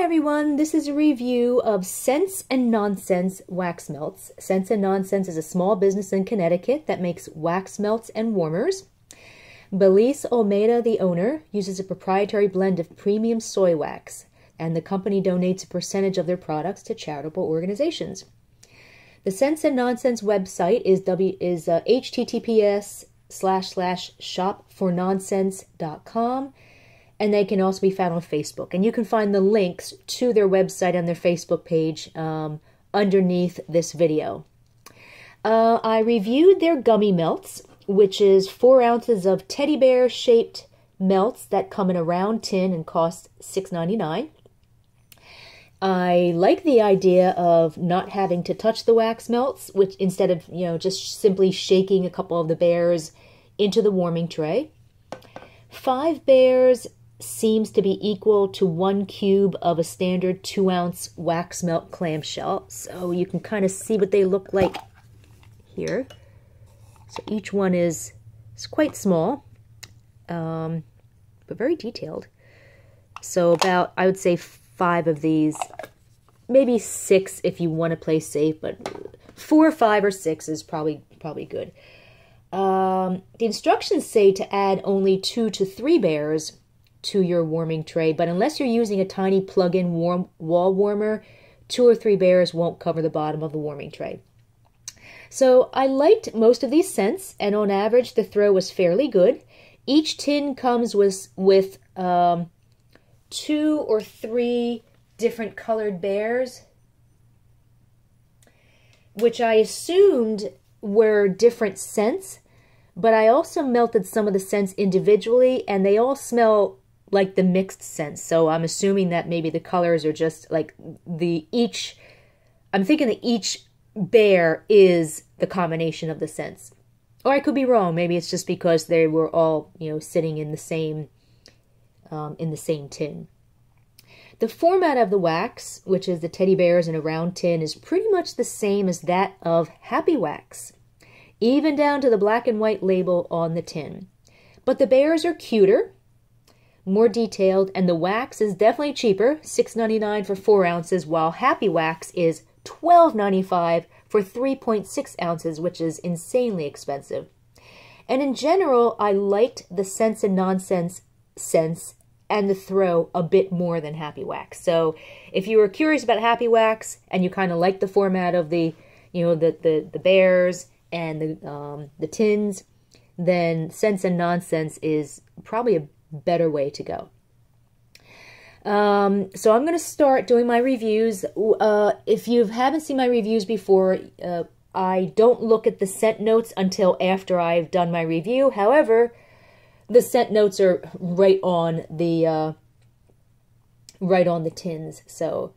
everyone, this is a review of Scents and Nonsense wax melts. Scents and Nonsense is a small business in Connecticut that makes wax melts and warmers. Belize Almeida, the owner, uses a proprietary blend of premium soy wax, and the company donates a percentage of their products to charitable organizations. The Scents and Nonsense website is https://shopfornonsense.com. And they can also be found on Facebook. And you can find the links to their website and their Facebook page underneath this video. I reviewed their gummy melts, which is 4 ounces of teddy bear shaped melts that come in a round tin and cost $6.99. I like the idea of not having to touch the wax melts, which instead of, just simply shaking a couple of the bears into the warming tray. 5 bears seems to be equal to 1 cube of a standard 2-ounce wax melt clamshell. So you can kind of see what they look like here. So each one is quite small, but very detailed. So about, I would say 5 of these, maybe 6 if you want to play safe, but 4, 5, or 6 is probably good. The instructions say to add only 2 to 3 bears to your warming tray, but unless you're using a tiny plug-in wall warmer, 2 or 3 bears won't cover the bottom of the warming tray. So I liked most of these scents, and on average the throw was fairly good. Each tin comes with 2 or 3 different colored bears, which I assumed were different scents, but I also melted some of the scents individually, and they all smell like the mixed scents. So I'm assuming that maybe the colors are just like I'm thinking that each bear is the combination of the scents. Or I could be wrong. Maybe it's just because they were all, sitting in the same tin. The format of the wax, which is the teddy bears in a round tin, is pretty much the same as that of Happy Wax, even down to the black and white label on the tin. But the bears are cuter, more detailed, and the wax is definitely cheaper, $6.99 for 4 ounces, while Happy Wax is $12.95 for 3.6 ounces, which is insanely expensive. And in general, I liked the Scents and Nonsense scents and the throw a bit more than Happy Wax. So if you were curious about Happy Wax and you kind of like the format of the bears and the tins, then Scents and Nonsense is probably a better way to go. So I'm going to start doing my reviews. If you haven't seen my reviews before, I don't look at the scent notes until after I've done my review. However, the scent notes are right on the tins, so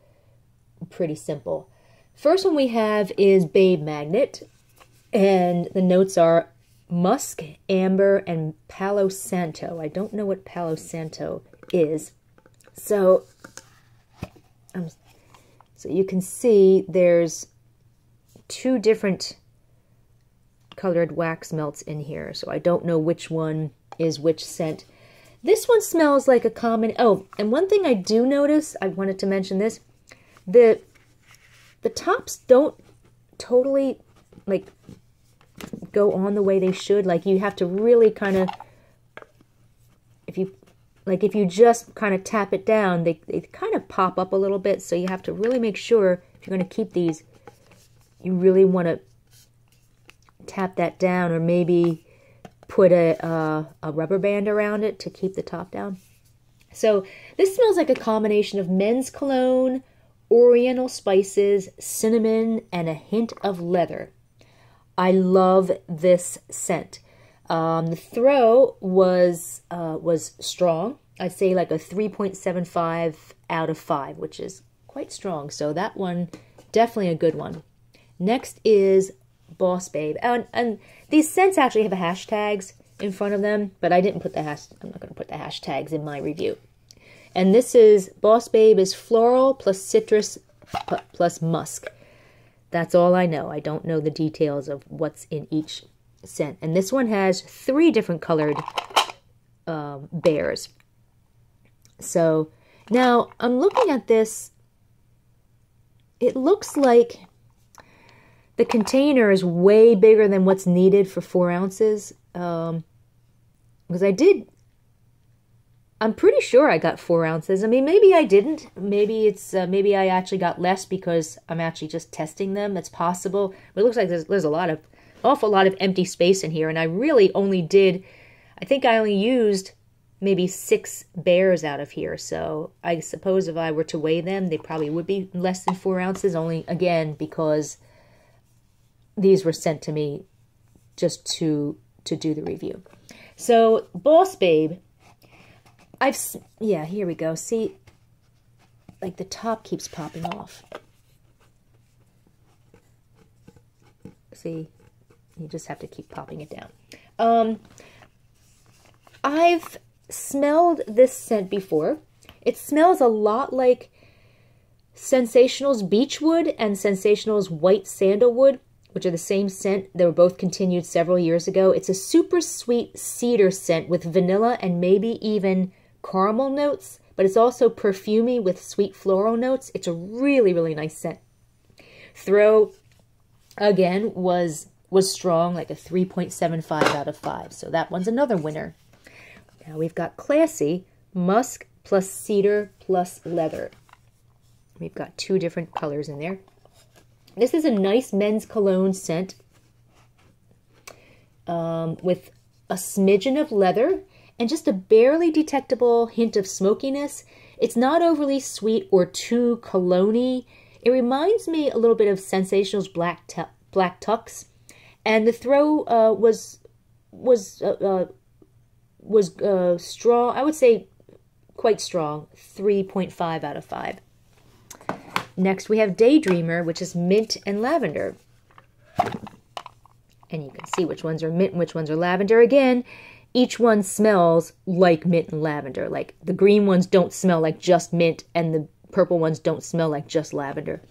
pretty simple. First one we have is Babe Magnet, and the notes are musk, amber, and Palo Santo. I don't know what Palo Santo is. So you can see there's 2 different colored wax melts in here. So I don't know which one is which scent. This one smells like a common... Oh, and one thing I do notice, I wanted to mention this, the tops don't totally, go on the way they should. Like, you have to really kind of, if you just kind of tap it down, they kind of pop up a little bit, so you have to really make sure, if you're going to keep these, you really want to tap that down, or maybe put a rubber band around it to keep the top down. So this smells like a combination of men's cologne, oriental spices, cinnamon, and a hint of leather. I love this scent. The throw was strong. I'd say like a 3.75 out of 5, which is quite strong. So that one, definitely a good one. Next is Boss Babe. And these scents actually have hashtags in front of them, but I didn't put I'm not going to put the hashtags in my review. And this is, Boss Babe is floral plus citrus plus musk. That's all I know. I don't know the details of what's in each scent. And this one has 3 different colored bears. So Now, I'm looking at this. It looks like the container is way bigger than what's needed for 4 ounces. Because I'm pretty sure I got 4 ounces. I mean, maybe I didn't. Maybe maybe I actually got less because I'm actually just testing them. That's possible. But it looks like there's awful lot of empty space in here, and I really only did. I think I only used maybe 6 bears out of here. So I suppose if I were to weigh them, they probably would be less than 4 ounces. Only again because these were sent to me just to do the review. So Boss Babe. Yeah, here we go. See, like the top keeps popping off. See, you just have to keep popping it down. I've smelled this scent before. It smells a lot like Sensational's Beechwood and Sensational's White Sandalwood, which are the same scent. They were both continued several years ago. It's a super sweet cedar scent with vanilla and maybe even caramel notes, but it's also perfumey with sweet floral notes. It's a really, really nice scent. Throw, again, was strong, like a 3.75 out of 5. So that one's another winner. Now we've got Classy, musk plus cedar plus leather. We've got 2 different colors in there. This is a nice men's cologne scent with a smidgen of leather and just a barely detectable hint of smokiness. It's not overly sweet or too cologne-y. It reminds me a little bit of Sensational's Black Tux. And the throw was strong. I would say quite strong, 3.5 out of 5. Next, we have Daydreamer, which is mint and lavender. And you can see which ones are mint and which ones are lavender. Again, each one smells like mint and lavender. Like the green ones don't smell like just mint, and the purple ones don't smell like just lavender.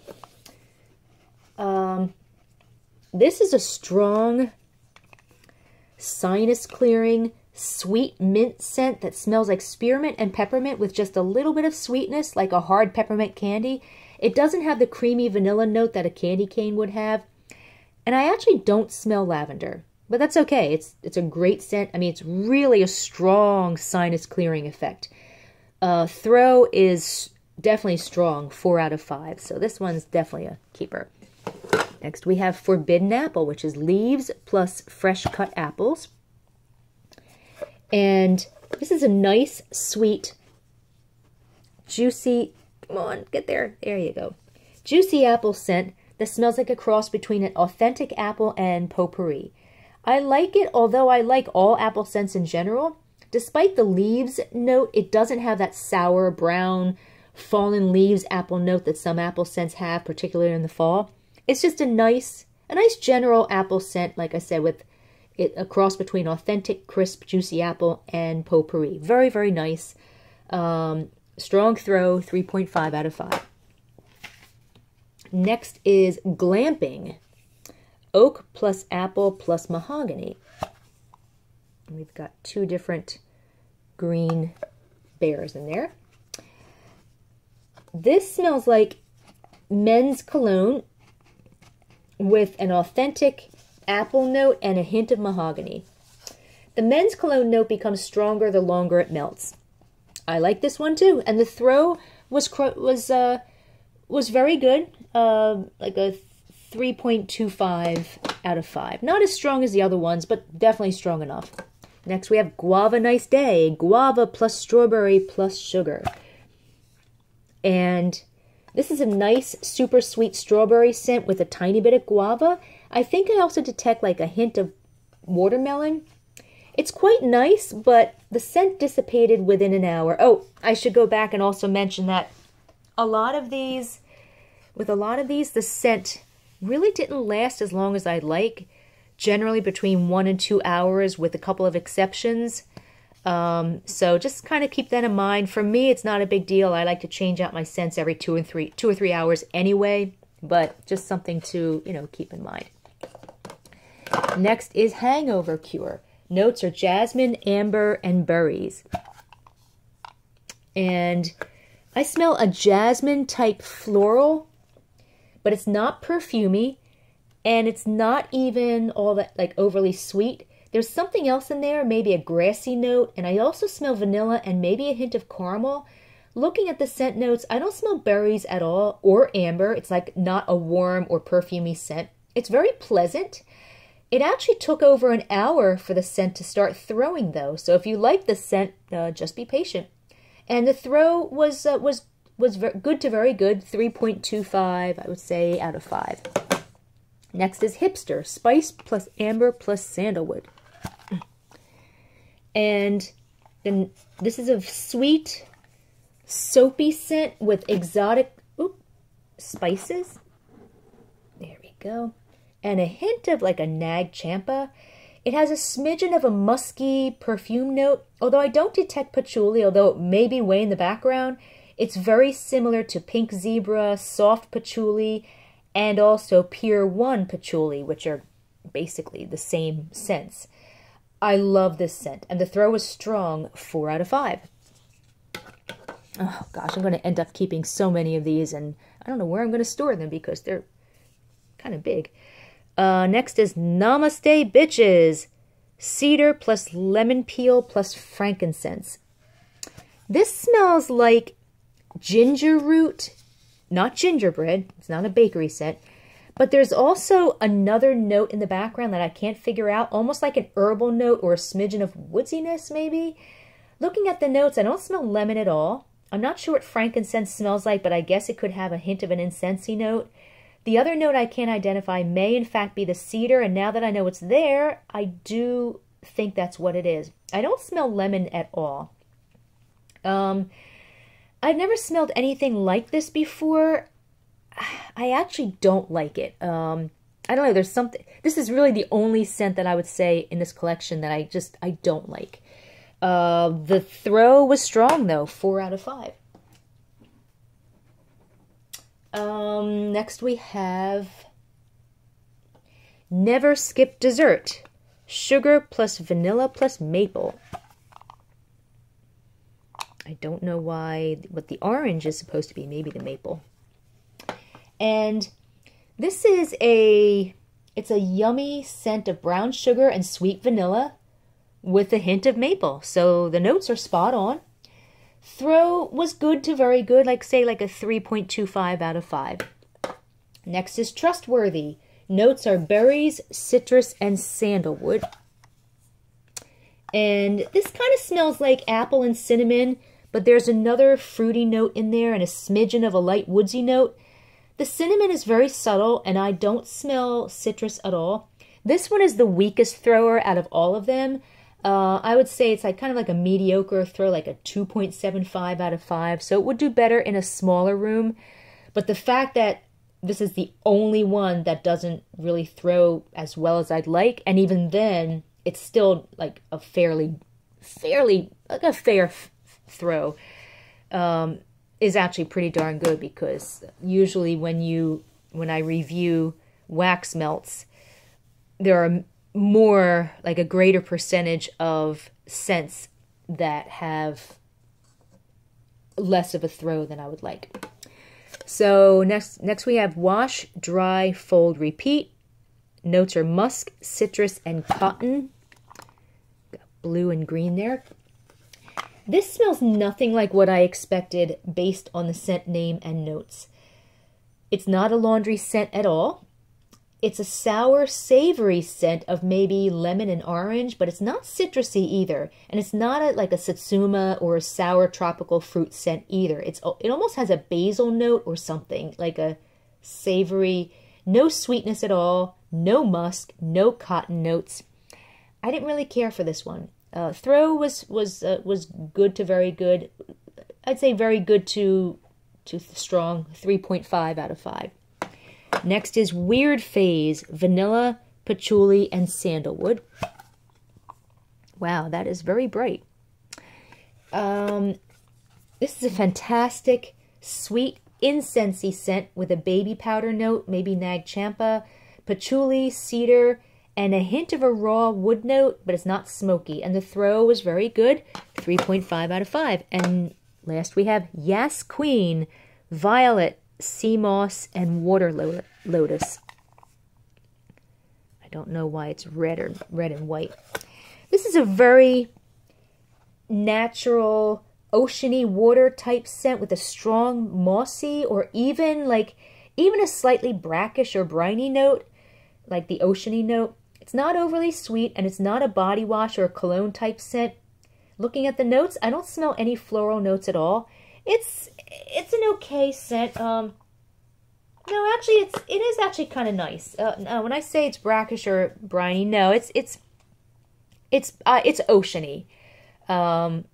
This is a strong, sinus clearing, sweet mint scent that smells like spearmint and peppermint with just a little bit of sweetness, like a hard peppermint candy. It doesn't have the creamy vanilla note that a candy cane would have. And I actually don't smell lavender, but that's okay. It's a great scent. I mean, it's really a strong sinus clearing effect. Throw is definitely strong, 4 out of 5. So this one's definitely a keeper. Next, we have Forbidden Apple, which is leaves plus fresh cut apples. And this is a nice, sweet, juicy, come on, get there. There you go. Juicy apple scent that smells like a cross between an authentic apple and potpourri. I like it, although I like all apple scents in general. Despite the leaves note, it doesn't have that sour, brown, fallen leaves apple note that some apple scents have, particularly in the fall. It's just a nice general apple scent, like I said, with it a cross between authentic, crisp, juicy apple and potpourri. Very, very nice. Strong throw, 3.5 out of 5. Next is Glamping. Oak plus apple plus mahogany. We've got 2 different green bears in there. This smells like men's cologne with an authentic apple note and a hint of mahogany. The men's cologne note becomes stronger the longer it melts. I like this one too, and the throw was very good, like a 3.25 out of 5. Not as strong as the other ones, but definitely strong enough. Next, we have Guava Nice Day, guava plus strawberry plus sugar. And this is a nice, super sweet strawberry scent with a tiny bit of guava. I think I also detect like a hint of watermelon. It's quite nice, but the scent dissipated within an hour. Oh, I should go back and also mention that with a lot of these, the scent really didn't last as long as I'd like. Generally between 1 and 2 hours with a couple of exceptions. So just kind of keep that in mind. For me, it's not a big deal. I like to change out my scents every 2 or 3 hours anyway, but just something to, keep in mind. Next is Hangover Cure. Notes are jasmine, amber, and berries. And I smell a jasmine type floral, but it's not perfumey, and it's not even all that like overly sweet. There's something else in there, maybe a grassy note, and I also smell vanilla and maybe a hint of caramel. Looking at the scent notes, I don't smell berries at all or amber. It's like not a warm or perfumey scent. It's very pleasant. It actually took over an hour for the scent to start throwing though, so if you like the scent, just be patient. And the throw was good to very good, 3.25, I would say, out of 5. Next is Hipster, spice plus amber plus sandalwood. And then this is a sweet, soapy scent with exotic spices. There we go. And a hint of like a nag champa. It has a smidgen of a musky perfume note, although I don't detect patchouli, although it may be way in the background. It's very similar to pink zebra, soft patchouli, and also Pier 1 patchouli, which are basically the same scents. I love this scent, and the throw is strong, 4 out of 5. Oh gosh, I'm going to end up keeping so many of these, and I don't know where I'm going to store them because they're kind of big. Next is Namaste Bitches, cedar plus lemon peel plus frankincense. This smells like ginger root, not gingerbread. It's not a bakery scent. But there's also another note in the background that I can't figure out, almost like an herbal note or a smidgen of woodsiness, maybe. Looking at the notes, I don't smell lemon at all. I'm not sure what frankincense smells like, but I guess it could have a hint of an incensey note. The other note I can't identify may in fact be the cedar, and now that I know it's there, I do think that's what it is. I don't smell lemon at all. I've never smelled anything like this before. I actually don't like it. I don't know, there's something, this is really the only scent that I would say in this collection that I don't like. The throw was strong though, 4 out of 5. Next we have Never Skip Dessert, sugar plus vanilla plus maple. I don't know what the orange is supposed to be, maybe the maple. And this is it's a yummy scent of brown sugar and sweet vanilla with a hint of maple. So the notes are spot on. Throw was good to very good, like say like a 3.25 out of 5. Next is Trustworthy. Notes are berries, citrus, and sandalwood. And this kind of smells like apple and cinnamon, but there's another fruity note in there and a smidgen of a light woodsy note. The cinnamon is very subtle, and I don't smell citrus at all. This one is the weakest thrower out of all of them. I would say it's like kind of like a mediocre throw, like a 2.75 out of 5. So it would do better in a smaller room. But the fact that this is the only one that doesn't really throw as well as I'd like, and even then, it's still like a fairly like a fair throw, is actually pretty darn good, because usually when I review wax melts, there are more, like a greater percentage of scents that have less of a throw than I would like. So next we have Wash, Dry, Fold, Repeat. Notes are musk, citrus, and cotton. Got blue and green there. This smells nothing like what I expected based on the scent name and notes. It's not a laundry scent at all. It's a sour, savory scent of maybe lemon and orange, but it's not citrusy either. And it's not like a satsuma or a sour tropical fruit scent either. It almost has a basil note or something, like a savory, no sweetness at all, no musk, no cotton notes. I didn't really care for this one. Throw was good to very good. I'd say very good to strong, 3.5 out of 5. Next is Weird Phase, vanilla, patchouli, and sandalwood. Wow, that is very bright. This is a fantastic, sweet, incensey scent with a baby powder note, maybe nag champa, patchouli, cedar, and a hint of a raw wood note, but it's not smoky. And the throw was very good, 3.5 out of 5. And Last we have Yas Queen, Violet, Sea Moss, and Water Lotus. I don't know why it's red and white. This is a very natural, oceany water type scent with a strong mossy or even a slightly brackish or briny note, like the oceany note. It's not overly sweet, and it's not a body wash or a cologne type scent. Looking at the notes, I don't smell any floral notes at all. It's an okay scent. No, actually, it is actually kind of nice. No, when I say it's brackish or briny, no, it's oceany, and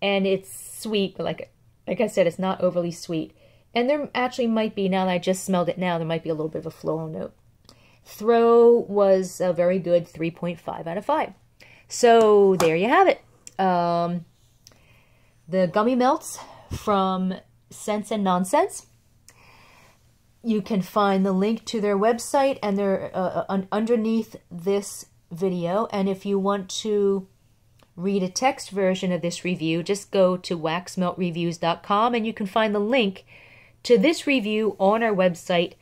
it's sweet. But like I said, it's not overly sweet. And there actually might be, now that I just smelled it now, there might be a little bit of a floral note. Throw was a very good 3.5 out of 5. So there you have it. The gummy melts from Scents and Nonsense. You can find the link to their website and they're underneath this video. And if you want to read a text version of this review, just go to waxmeltreviews.com and you can find the link to this review on our website,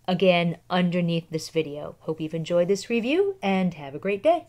again, underneath this video. Hope you've enjoyed this review and have a great day.